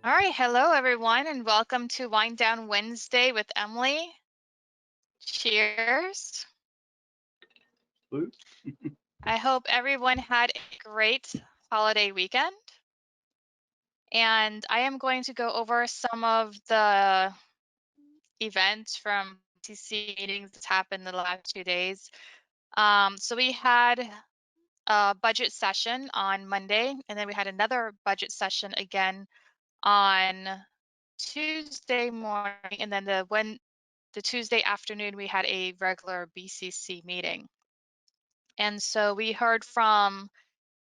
All right, hello everyone, and welcome to Wind Down Wednesday with Emily. Cheers. Blue? I hope everyone had a great holiday weekend. And I am going to go over some of the events from TC meetings that happened the last 2 days. So we had a budget session on Monday, and then we had another budget session again on Tuesday morning, and then the Tuesday afternoon, we had a regular BCC meeting. And so we heard from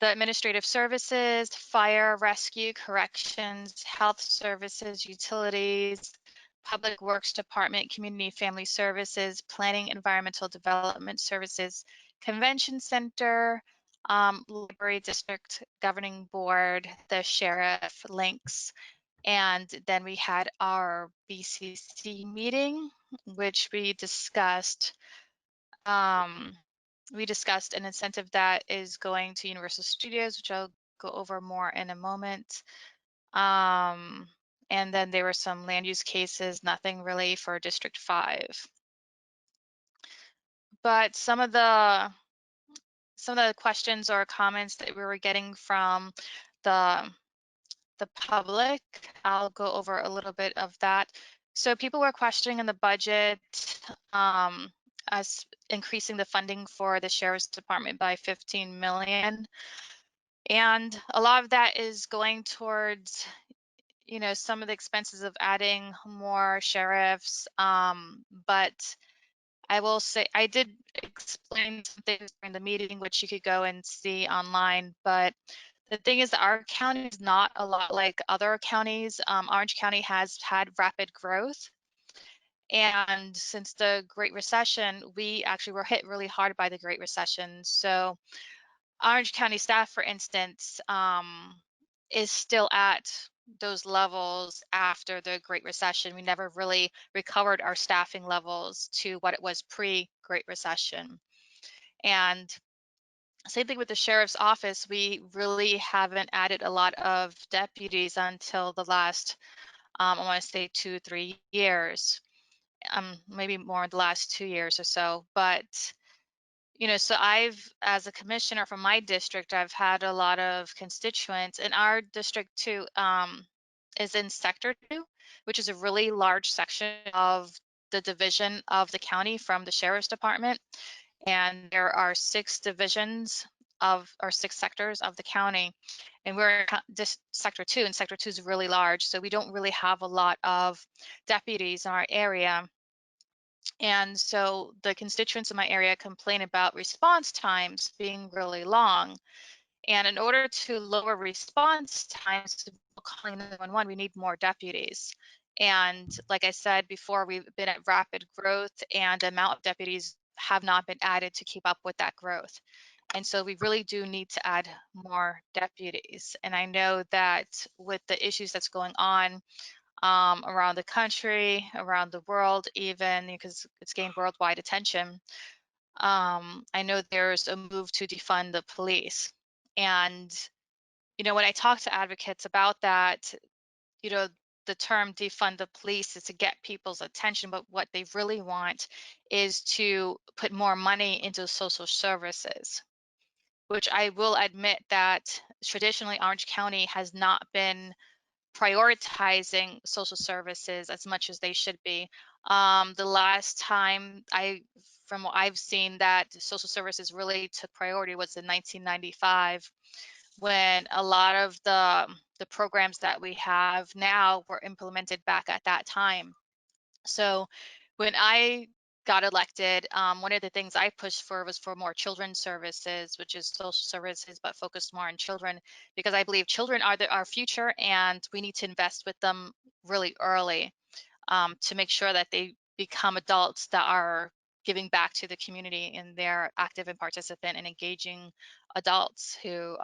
the administrative services, fire, rescue, corrections, health services, utilities, public works department, community family services, planning, environmental development services, convention center, library district governing board, the sheriff, links, and then we had our BCC meeting, which we discussed an incentive that is going to Universal Studios, which I'll go over more in a moment. And then there were some land use cases, nothing really for District 5. But some of the questions or comments that we were getting from the public, I'll go over a little bit of that. So people were questioning in the budget us increasing the funding for the Sheriff's Department by 15 million. And a lot of that is going towards, some of the expenses of adding more sheriffs. But I will say, I did explain some things during the meeting, which you could go and see online, but the thing is that our county is not a lot like other counties. Orange County has had rapid growth. And since the Great Recession, we actually were hit really hard by the Great Recession. So Orange County staff, for instance, is still at those levels after the Great Recession. We never really recovered our staffing levels to what it was pre-Great Recession. And same thing with the sheriff's office. We really haven't added a lot of deputies until the last, I want to say 2-3 years, maybe more the last 2 years or so. But so as a commissioner from my district, I've had a lot of constituents, and our district too is in Sector 2, which is a really large section of the division of the county from the Sheriff's Department. And there are 6 divisions or 6 sectors of the county. And we're in Sector 2, and Sector 2 is really large. So we don't really have a lot of deputies in our area. And so the constituents in my area complain about response times being really long. And in order to lower response times to people calling 911, we need more deputies. And like I said before, we've been at rapid growth, and the amount of deputies have not been added to keep up with that growth. And so we really do need to add more deputies. And I know that with the issues that's going on around the country, around the world, even because it's gained worldwide attention. I know there's a move to defund the police. And, when I talk to advocates about that, you know, the term defund the police is to get people's attention, but what they really want is to put more money into social services, which I will admit that traditionally Orange County has not been prioritizing social services as much as they should be. The last time from what I've seen, that social services really took priority was in 1995, when a lot of the programs that we have now were implemented back at that time. So when I got elected, one of the things I pushed for was for more children's services, which is social services, but focused more on children, because I believe children are our future, and we need to invest with them really early to make sure that they become adults that are giving back to the community, and they're active and participant and engaging adults who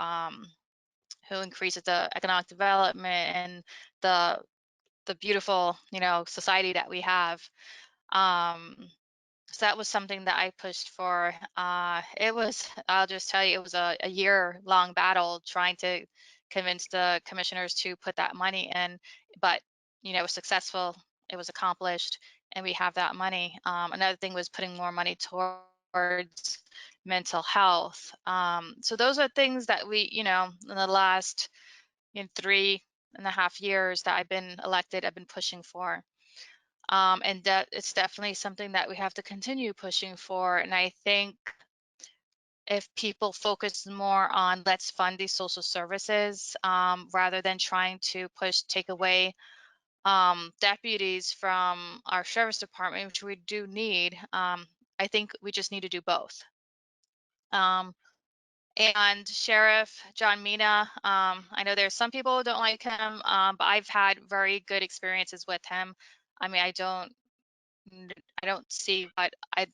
increases the economic development and the beautiful society that we have. um, so that was something that I pushed for. I'll just tell you, it was a year-long battle trying to convince the commissioners to put that money in, but it was successful, it was accomplished, and we have that money. Another thing was putting more money towards mental health. So those are things that we, in the last 3.5 years that I've been elected, I've been pushing for. And that it's definitely something that we have to continue pushing for. And I think if people focus more on let's fund these social services, rather than trying to take away deputies from our sheriff's department, which we do need, I think we just need to do both. And Sheriff John Mina, I know there's some people who don't like him, but I've had very good experiences with him. I mean, I don't see, but I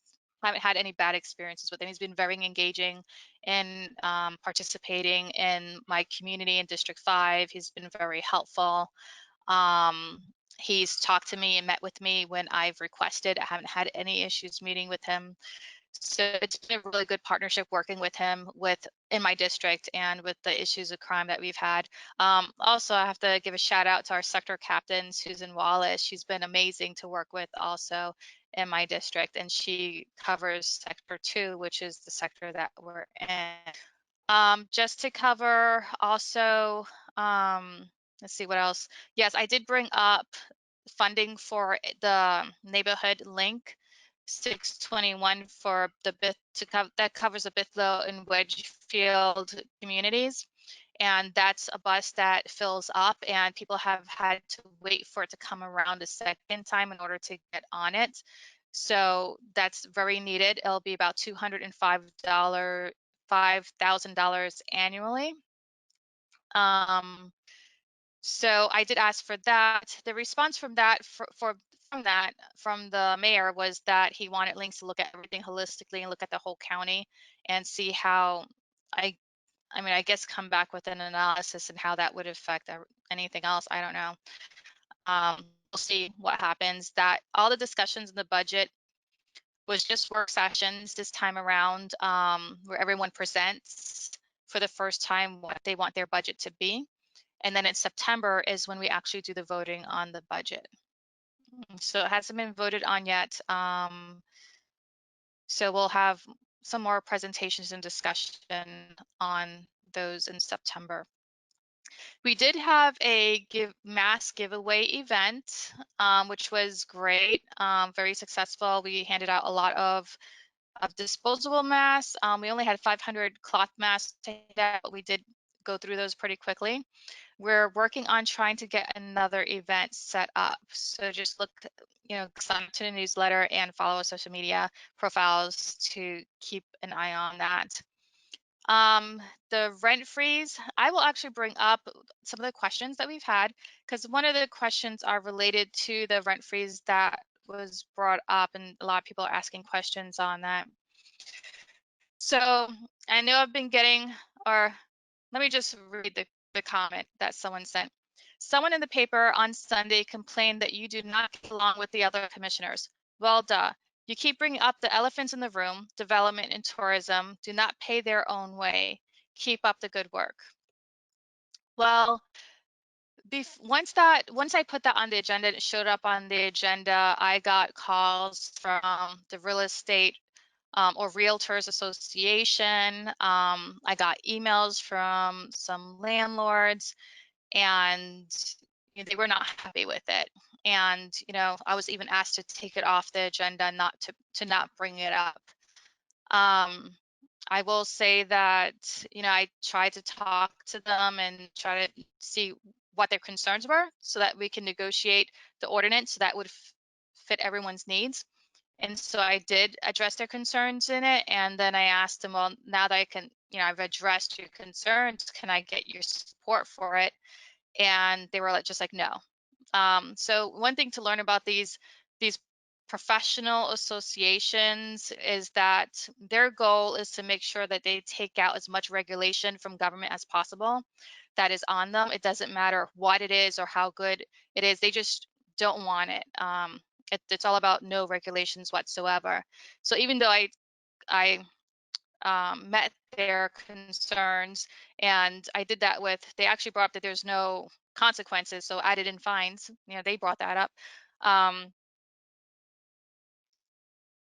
haven't had any bad experiences with him. He's been very engaging in participating in my community in District 5. He's been very helpful. He's talked to me and met with me when I've requested. I haven't had any issues meeting with him. So it's been a really good partnership working with him in my district and with the issues of crime that we've had. Also, I have to give a shout out to our sector captain, Susan Wallace. She's been amazing to work with also in my district, and she covers Sector 2, which is the sector that we're in. Just to cover also, let's see what else. Yes, I did bring up funding for the neighborhood link 621 for the that covers the Bithlow and Wedgefield communities. And that's a bus that fills up, and people have had to wait for it to come around a second time in order to get on it. So that's very needed. It'll be about $5,000 annually. So I did ask for that. The response from that from the mayor was that he wanted links to look at everything holistically and look at the whole county and see how I I mean, I guess come back with an analysis and how that would affect anything else. I don't know. We'll see what happens. That all the discussions in the budget was just work sessions this time around, where everyone presents for the first time what they want their budget to be. And then in September is when we actually do the voting on the budget. So it hasn't been voted on yet. So we'll have some more presentations and discussion on those in September. We did have a mass giveaway event, which was great, very successful. We handed out a lot of disposable masks. We only had 500 cloth masks to hand out, but we did go through those pretty quickly. We're working on trying to get another event set up. So just look, sign up to the newsletter and follow our social media profiles to keep an eye on that. The rent freeze, I will actually bring up some of the questions that we've had, because one of the questions are related to the rent freeze that was brought up, and a lot of people are asking questions on that. So I know I've been getting, or let me just read the comment that someone sent. Someone in the paper on Sunday complained that you do not get along with the other commissioners. Well, duh. You keep bringing up the elephants in the room, development and tourism do not pay their own way. Keep up the good work. Well, once I put that on the agenda, it showed up on the agenda, I got calls from the real estate or Realtors Association. I got emails from some landlords, and they were not happy with it. And I was even asked to take it off the agenda, not to not bring it up. I will say that I tried to talk to them and try to see what their concerns were, so that we can negotiate the ordinance that would fit everyone's needs. And so I did address their concerns in it. And then I asked them, well, now that I've addressed your concerns, can I get your support for it? And they were just like, no. So one thing to learn about these professional associations is that their goal is to make sure that they take out as much regulation from government as possible that is on them. It doesn't matter what it is or how good it is. They just don't want it. It's all about no regulations whatsoever. So even though I met their concerns. And I did that with, they actually brought up that there's no consequences, so added in fines. They brought that up.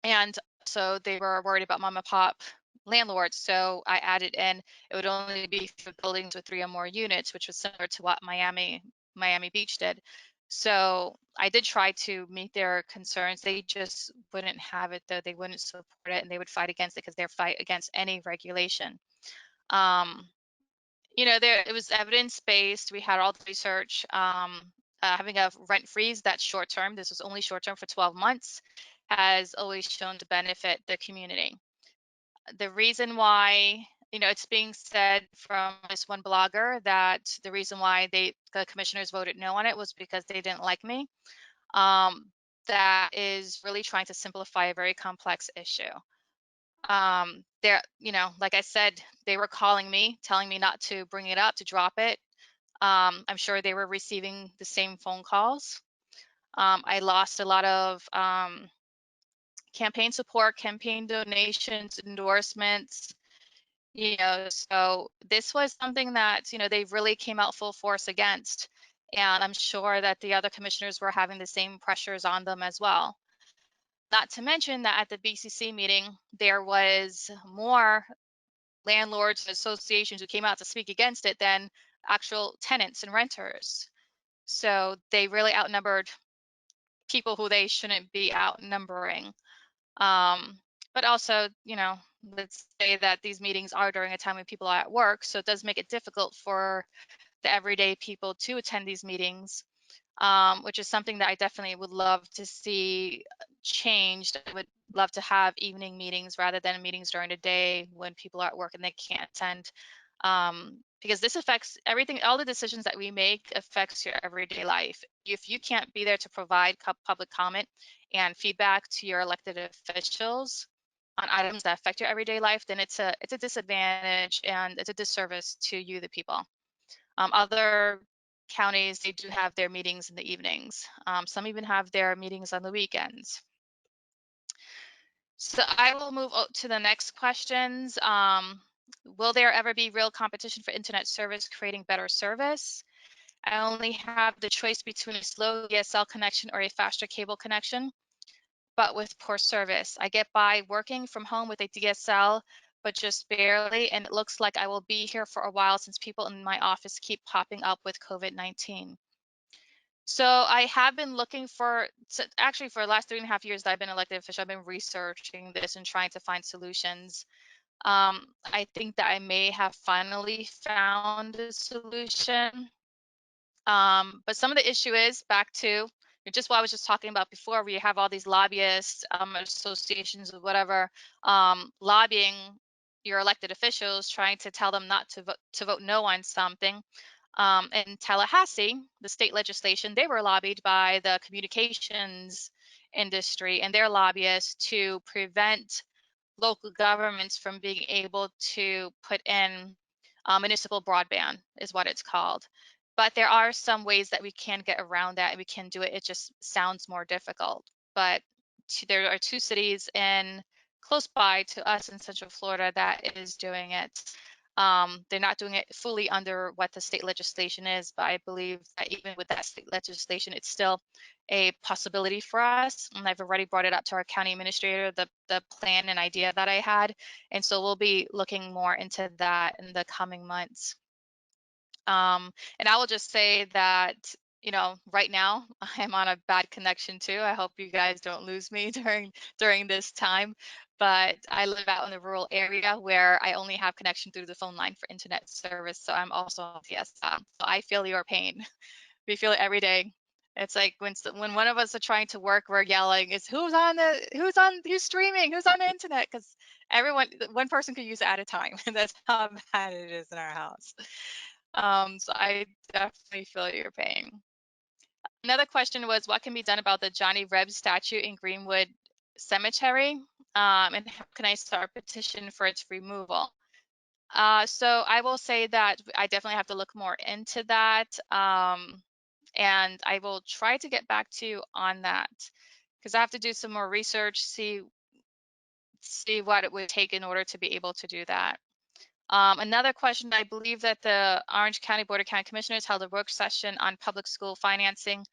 And so they were worried about mom and pop landlords. So I added in, it would only be for buildings with 3 or more units, which was similar to what Miami Beach did. So I did try to meet their concerns. They just wouldn't have it, though. They wouldn't support it, and they would fight against it because they're fight against any regulation. There, it was evidence-based. We had all the research. Having a rent freeze that's short term, this was only short term for 12 months, has always shown to benefit the community. The reason why, it's being said from this one blogger that the reason why the commissioners voted no on it was because they didn't like me. That is really trying to simplify a very complex issue. Like I said, they were calling me, telling me not to bring it up, to drop it. I'm sure they were receiving the same phone calls. I lost a lot of campaign support, campaign donations, endorsements, so this was something that, they really came out full force against. And I'm sure that the other commissioners were having the same pressures on them as well. Not to mention that at the BCC meeting, there was more landlords and associations who came out to speak against it than actual tenants and renters. So they really outnumbered people who they shouldn't be outnumbering. But also, let's say that these meetings are during a time when people are at work, so it does make it difficult for the everyday people to attend these meetings, which is something that I definitely would love to see changed. I would love to have evening meetings rather than meetings during the day when people are at work and they can't attend. Because this affects everything, all the decisions that we make affects your everyday life. If you can't be there to provide public comment and feedback to your elected officials on items that affect your everyday life, then it's a disadvantage and it's a disservice to you, the people. Other counties, they do have their meetings in the evenings. Some even have their meetings on the weekends. So I will move to the next questions. Will there ever be real competition for internet service creating better service? I only have the choice between a slow DSL connection or a faster cable connection, but with poor service. I get by working from home with a DSL, but just barely, and it looks like I will be here for a while since people in my office keep popping up with COVID-19. So I have been looking for, actually for the last 3.5 years that I've been elected official, I've been researching this and trying to find solutions. I think that I may have finally found a solution. But some of the issue is back to just what I was just talking about before, where you have all these lobbyists, associations or whatever, lobbying your elected officials, trying to tell them not to vote no on something. In Tallahassee, the state legislation, they were lobbied by the communications industry and their lobbyists to prevent local governments from being able to put in municipal broadband, is what it's called. But there are some ways that we can get around that and we can do it. It just sounds more difficult. But there are 2 cities in close by to us in Central Florida that is doing it. They're not doing it fully under what the state legislation is, but I believe that even with that state legislation, it's still a possibility for us. And I've already brought it up to our county administrator, the plan and idea that I had. And so we'll be looking more into that in the coming months. And I will just say that, right now I'm on a bad connection too. I hope you guys don't lose me during this time. But I live out in the rural area where I only have connection through the phone line for internet service. So I'm also on DSL. So I feel your pain. We feel it every day. It's like when one of us are trying to work, we're yelling, "Is who's streaming, who's on the internet?" Because one person could use it at a time. That's how bad it is in our house. So I definitely feel your pain. Another question was, what can be done about the Johnny Reb statue in Greenwood Cemetery? And how can I start a petition for its removal? So I will say that I definitely have to look more into that. And I will try to get back to you on that because I have to do some more research, see see what it would take in order to be able to do that. Another question, I believe that the Orange County Board of County Commissioners held a work session on public school financing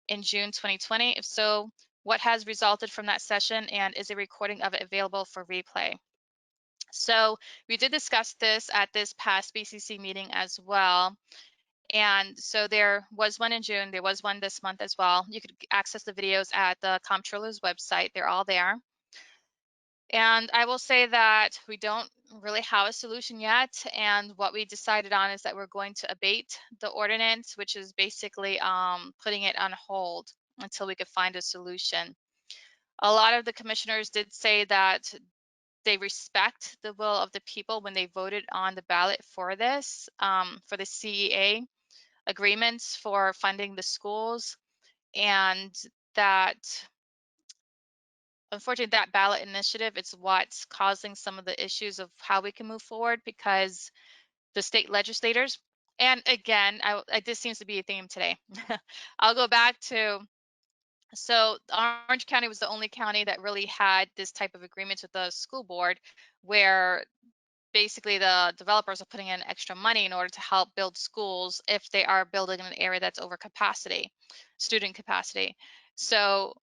in June 2020. If so, what has resulted from that session, and is a recording of it available for replay? So we did discuss this at this past BCC meeting as well. And so there was one in June, there was one this month as well. You could access the videos at the comptroller's website, they're all there. And I will say that we don't really have a solution yet. And what we decided on is that we're going to abate the ordinance, which is basically putting it on hold until we could find a solution. A lot of the commissioners did say that they respect the will of the people when they voted on the ballot for this, for the CEA agreements for funding the schools, and that unfortunately that ballot initiative, it's what's causing some of the issues of how we can move forward, because the state legislators, and again, this seems to be a theme today. I'll go back to, so Orange County was the only county that really had this type of agreements with the school board, where basically the developers are putting in extra money in order to help build schools if they are building in an area that's over capacity, student capacity. So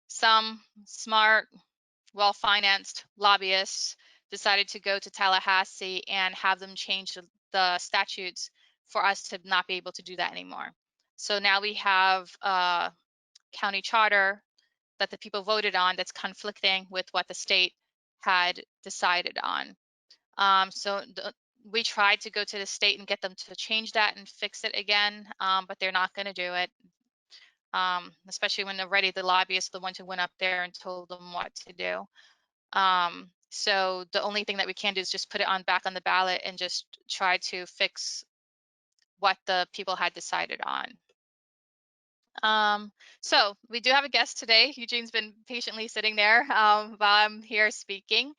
some smart, well-financed lobbyists decided to go to Tallahassee and have them change the statutes for us to not be able to do that anymore. So now we have a county charter that the people voted on that's conflicting with what the state had decided on. So we tried to go to the state and get them to change that and fix it again, but they're not going to do it, especially when already the lobbyists are the ones who went up there and told them what to do. So the only thing that we can do is just put it back on the ballot and just try to fix what the people had decided on. So we do have a guest today. Eugene's been patiently sitting there while I'm here speaking.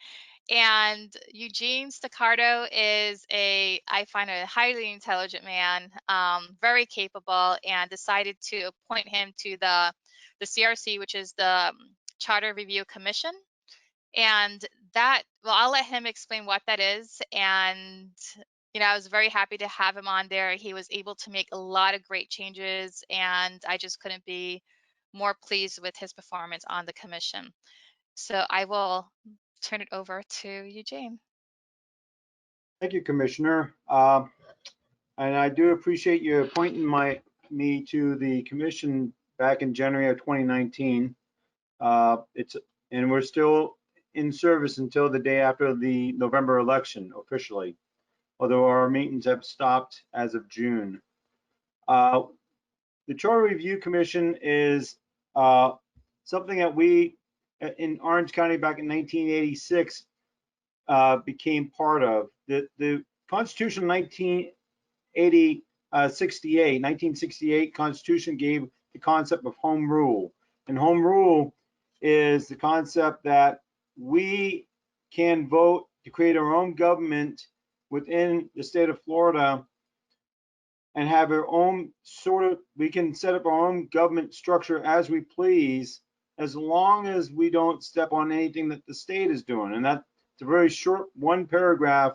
And Eugene Stoccardo is I find a highly intelligent man, very capable, and decided to appoint him to the CRC, which is the Charter Review Commission. And that, well, I'll let him explain what that is. And, you know, I was very happy to have him on there. He was able to make a lot of great changes, and I just couldn't be more pleased with his performance on the commission. So I will turn it over to Eugene. Thank you, Commissioner. And I do appreciate you appointing me to the commission back in January of 2019. And we're still in service until the day after the November election officially, although our meetings have stopped as of June. The Charter Review Commission is something that we in Orange County back in 1986 became part of. The Constitution of 1968 Constitution gave the concept of home rule. And home rule is the concept that we can vote to create our own government within the state of Florida and have our own we can set up our own government structure as we please, as long as we don't step on anything that the state is doing. And that's a very short one paragraph,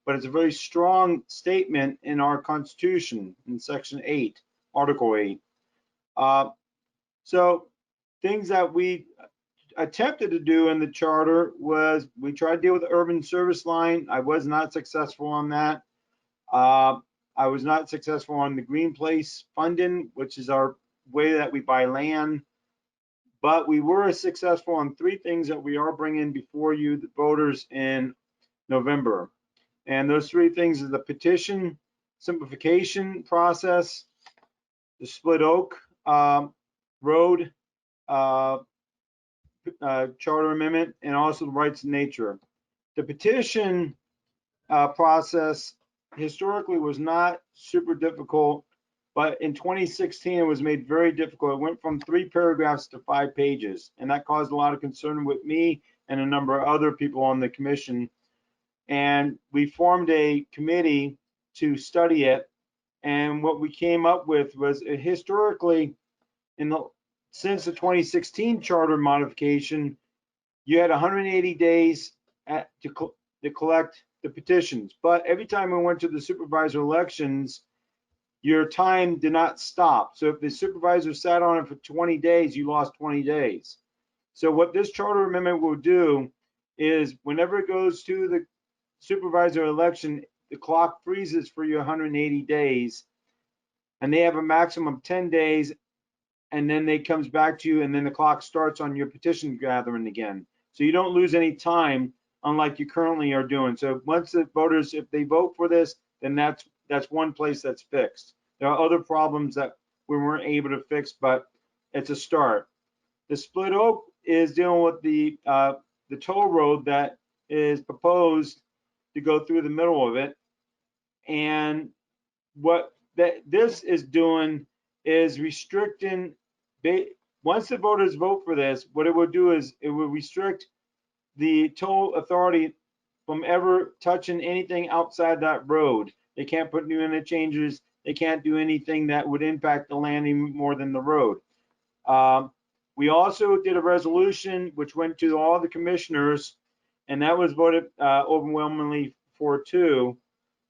but it's a very strong statement in our Constitution in Section 8, Article 8. So things that we attempted to do in the charter was we tried to deal with the urban service line. I was not successful on that. I was not successful on the Green Place funding, which is our way that we buy land. But we were successful on three things that we are bringing before you, the voters, in November. And those three things are the petition simplification process, the Split Oak Road charter amendment, and also the rights of nature. The petition process historically was not super difficult, but in 2016 it was made very difficult. It went from 3 paragraphs to 5 pages, and that caused a lot of concern with me and a number of other people on the commission. And we formed a committee to study it, and what we came up with was historically, since the 2016 charter modification, you had 180 days to collect the petitions. But every time we went to the supervisor elections, your time did not stop. So if the supervisor sat on it for 20 days, you lost 20 days. So what this charter amendment will do is whenever it goes to the supervisor election, the clock freezes for your 180 days, and they have a maximum of 10 days, and then they comes back to you, and then the clock starts on your petition gathering again. So you don't lose any time, unlike you currently are doing. So once the voters, if they vote for this, then that's one place that's fixed. There are other problems that we weren't able to fix, but it's a start. The Split Oak is dealing with the toll road that is proposed to go through the middle of it. And what this is doing is restricting, once the voters vote for this, what it would do is it would restrict the toll authority from ever touching anything outside that road. They can't put new interchanges. They can't do anything that would impact the land even more than the road. We also did a resolution which went to all the commissioners, and that was voted overwhelmingly 4-2.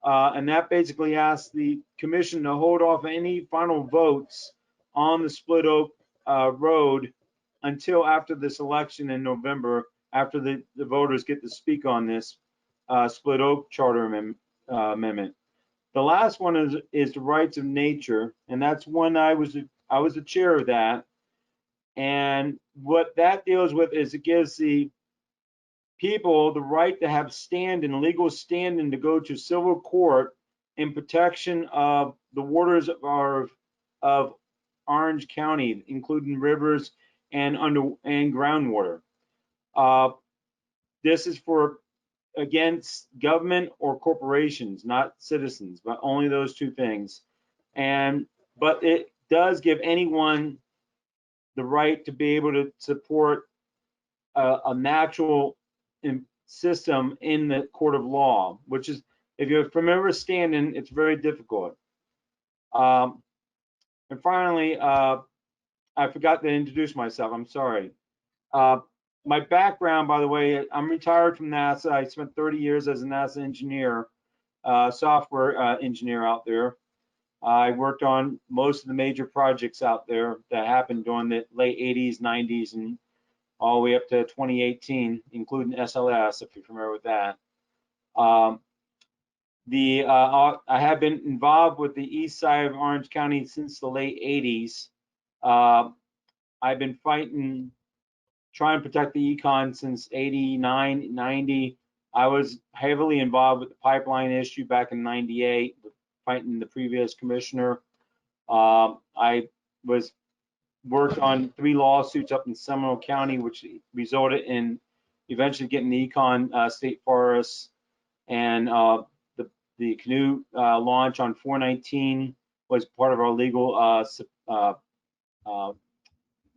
And that basically asked the commission to hold off any final votes on the Split Oak Road until after this election in November, after the voters get to speak on this Split Oak Charter Amendment. The last one is the rights of nature, and that's one I was the chair of that. And what that deals with is it gives the people the right to have legal standing to go to civil court in protection of the waters of Orange County, including rivers and groundwater. This is for against government or corporations, not citizens, but only those two things. But it does give anyone the right to be able to support a natural system in the court of law, which is, if you're familiar with standing, it's very difficult. And finally, I forgot to introduce myself. I'm sorry. My background, by the way, I'm retired from NASA. I spent 30 years as a NASA engineer, software engineer out there. I worked on most of the major projects out there that happened during the late 80s, 90s, and all the way up to 2018, including SLS, if you're familiar with that. I have been involved with the east side of Orange County since the late 80s. I've been trying to protect the econ since 89, 90. I was heavily involved with the pipeline issue back in 98, fighting the previous commissioner. I worked on 3 lawsuits up in Seminole County, which resulted in eventually getting the econ state forests, and the canoe launch on 419 was part of our legal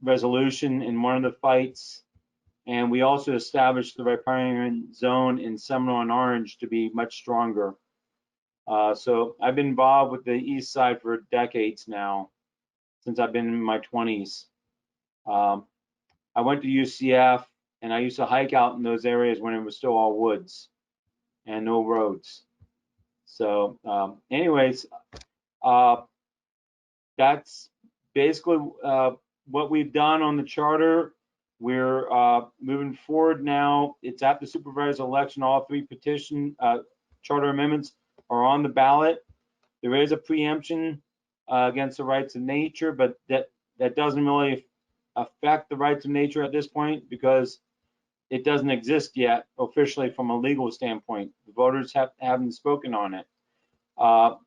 resolution in one of the fights. And we also established the riparian zone in Seminole and Orange to be much stronger. So I've been involved with the east side for decades now, since I've been in my 20s. I went to UCF, and I used to hike out in those areas when it was still all woods and no roads. So anyways, that's basically what we've done on the charter. We're moving forward now. It's at the supervisor election. All 3 petition charter amendments are on the ballot. There is a preemption against the rights of nature, but that doesn't really affect the rights of nature at this point because it doesn't exist yet officially from a legal standpoint. The voters haven't spoken on it.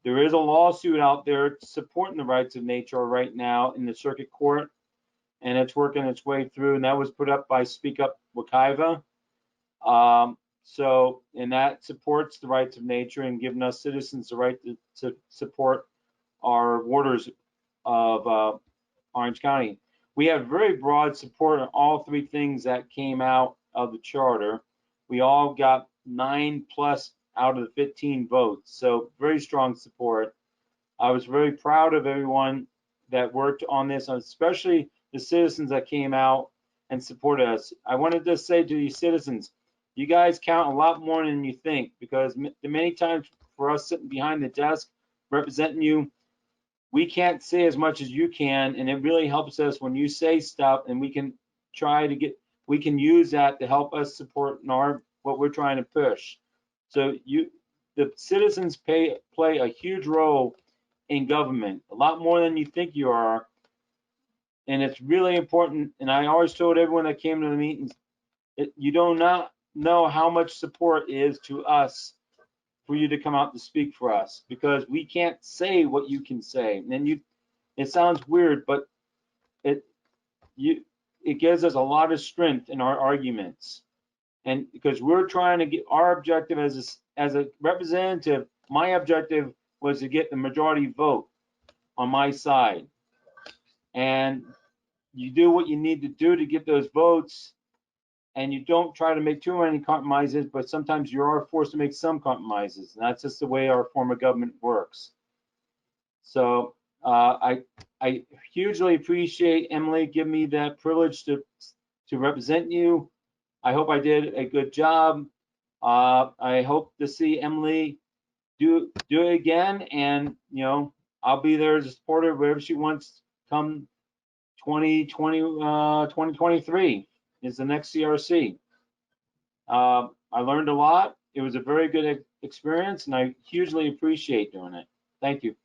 There is a lawsuit out there supporting the rights of nature right now in the circuit court, and it's working its way through, and that was put up by Speak Up Wekiva. And that supports the rights of nature and giving us citizens the right to support our waters of Orange County. We have very broad support on all 3 things that came out of the charter. We all got 9+ out of the 15 votes, so very strong support. I was very proud of everyone that worked on this, especially the citizens that came out and support us. I wanted to say to you citizens, you guys count a lot more than you think, because many times for us sitting behind the desk representing you, we can't say as much as you can, and it really helps us when you say stuff, and we can we can use that to help us support what we're trying to push. So the citizens play a huge role in government, a lot more than you think you are, and it's really important. And I always told everyone that came to the meetings, you do not know how much support is to us for you to come out to speak for us, because we can't say what you can say. And it sounds weird, but it gives us a lot of strength in our arguments. And because we're trying to get our objective as a representative, my objective was to get the majority vote on my side. And you do what you need to do to get those votes, and you don't try to make too many compromises, but sometimes you are forced to make some compromises, and that's just the way our form of government works. So I hugely appreciate Emily giving me that privilege to represent you. I hope I did a good job. I hope to see Emily do it again, and I'll be there as a supporter wherever she wants come 2023 is the next CRC. I learned a lot. It was a very good experience, and I hugely appreciate doing it. Thank you.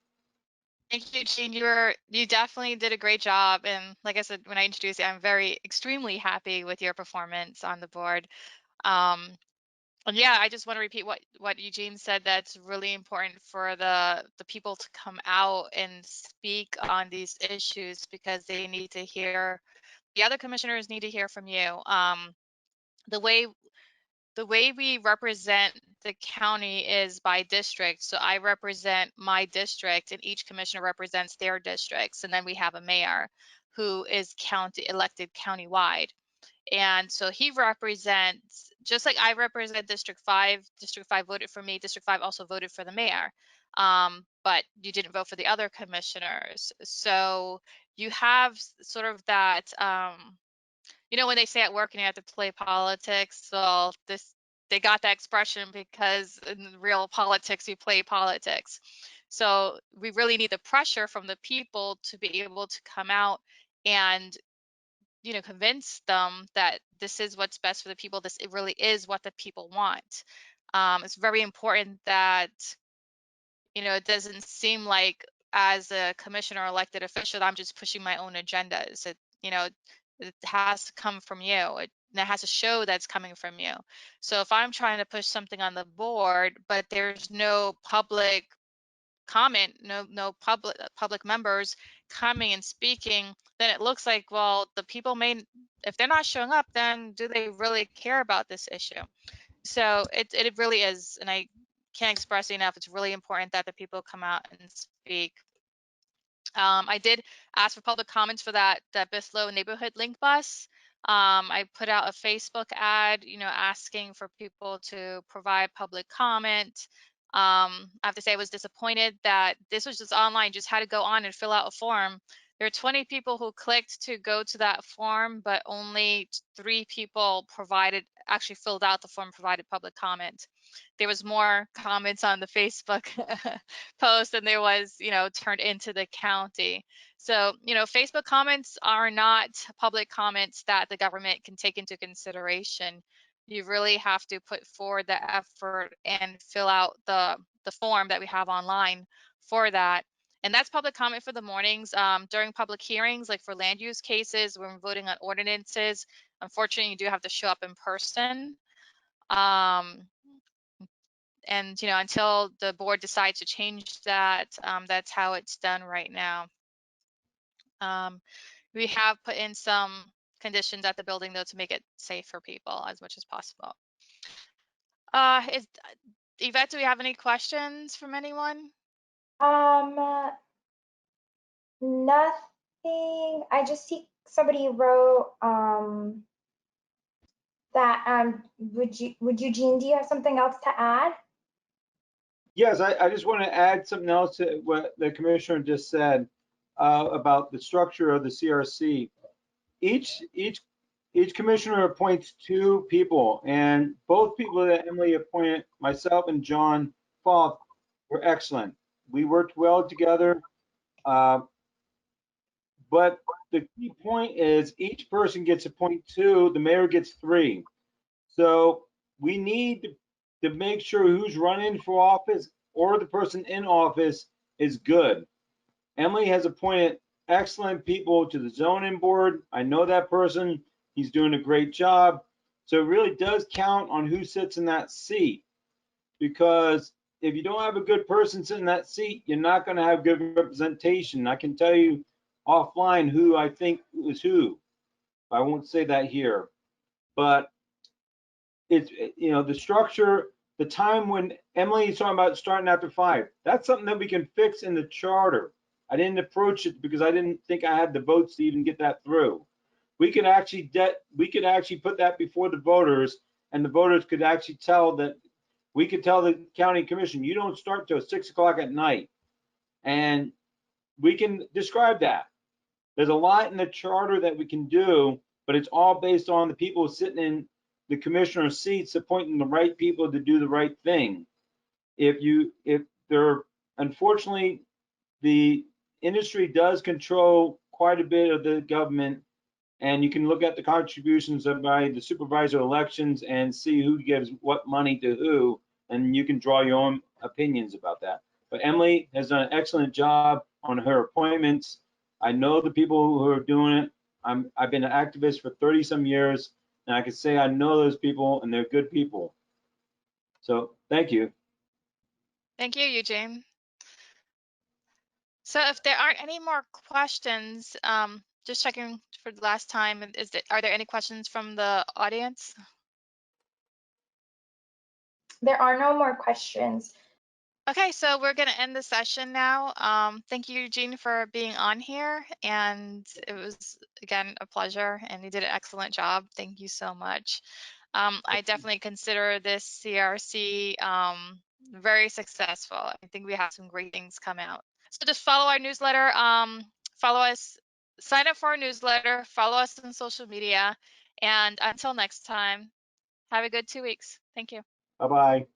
Thank you, Gene. You definitely did a great job. And like I said, when I introduced you, I'm extremely happy with your performance on the board. And yeah, I just want to repeat what Eugene said. That's really important for the people to come out and speak on these issues, because they need to hear, the other commissioners need to hear from you. The way we represent the county is by district. So I represent my district, and each commissioner represents their districts. And then we have a mayor who is elected countywide. And so he represents, just like I represent District 5. District 5 voted for me. District 5 also voted for the mayor. But you didn't vote for the other commissioners. So you have sort of that, when they say at work and you have to play politics, well, they got that expression because in real politics, you play politics. So we really need the pressure from the people to be able to come out and convince them that this is what's best for the people. It really is what the people want. It's very important that it doesn't seem like, as a commissioner or elected official, I'm just pushing my own agendas. It has to come from you. It has to show that's coming from you. So if I'm trying to push something on the board, but there's no public comment, no public members coming and speaking, then it looks like, well, the people if they're not showing up, then do they really care about this issue? So it really is, and I can't express enough, it's really important that the people come out and speak. I did ask for public comments for that Bislow neighborhood link bus. I put out a Facebook ad, asking for people to provide public comment. I have to say I was disappointed that this was just online, just had to go on and fill out a form. There are 20 people who clicked to go to that form, but only 3 people actually filled out the form, provided public comment. There was more comments on the Facebook post than there was, turned into the county. So, Facebook comments are not public comments that the government can take into consideration. You really have to put forward the effort and fill out the form that we have online for that. And that's public comment for the mornings. During public hearings, like for land use cases, when we're voting on ordinances, unfortunately, you do have to show up in person. And until the board decides to change that, that's how it's done right now. We have put in some conditions at the building, though, to make it safe for people as much as possible. Yvette, do we have any questions from anyone? Nothing. I just see somebody wrote that would Eugene, do you have something else to add? Yes, I just want to add something else to what the commissioner just said about the structure of the CRC. Each each commissioner appoints 2 people, and both people that Emily appointed, myself and John Falk, were excellent. We worked well together. But the key point is each person gets a point 2, the mayor gets 3. So we need to make sure who's running for office or the person in office is good. Emily has appointed excellent people to the zoning board. I know that person. He's doing a great job. So it really does count on who sits in that seat, because if you don't have a good person sitting in that seat, you're not going to have good representation. I can tell you offline who I think is who. I won't say that here, but it's, the structure, the time when Emily is talking about starting after 5, that's something that we can fix in the charter. I didn't approach it because I didn't think I had the votes to even get that through. We could actually put that before the voters, and the voters could actually tell that, we could tell the county commission, you don't start till 6 o'clock at night. And we can describe that. There's a lot in the charter that we can do, but it's all based on the people sitting in the commissioner seats appointing the right people to do the right thing. Unfortunately, the industry does control quite a bit of the government, and you can look at the contributions by the supervisor elections and see who gives what money to who, and you can draw your own opinions about that. But Emily has done an excellent job on her appointments. I know the people who are doing it. I've been an activist for 30 some years, and I can say I know those people, and they're good people. So thank you. Thank you, Eugene. So if there aren't any more questions, just checking for the last time, are there any questions from the audience? There are no more questions. Okay, so we're going to end the session now. Thank you, Eugene, for being on here. And it was, again, a pleasure. And you did an excellent job. Thank you so much. I definitely consider this CRC very successful. I think we have some great things come out. So just follow our newsletter. Follow us, sign up for our newsletter, follow us on social media. And until next time, have a good 2 weeks. Thank you. Bye-bye.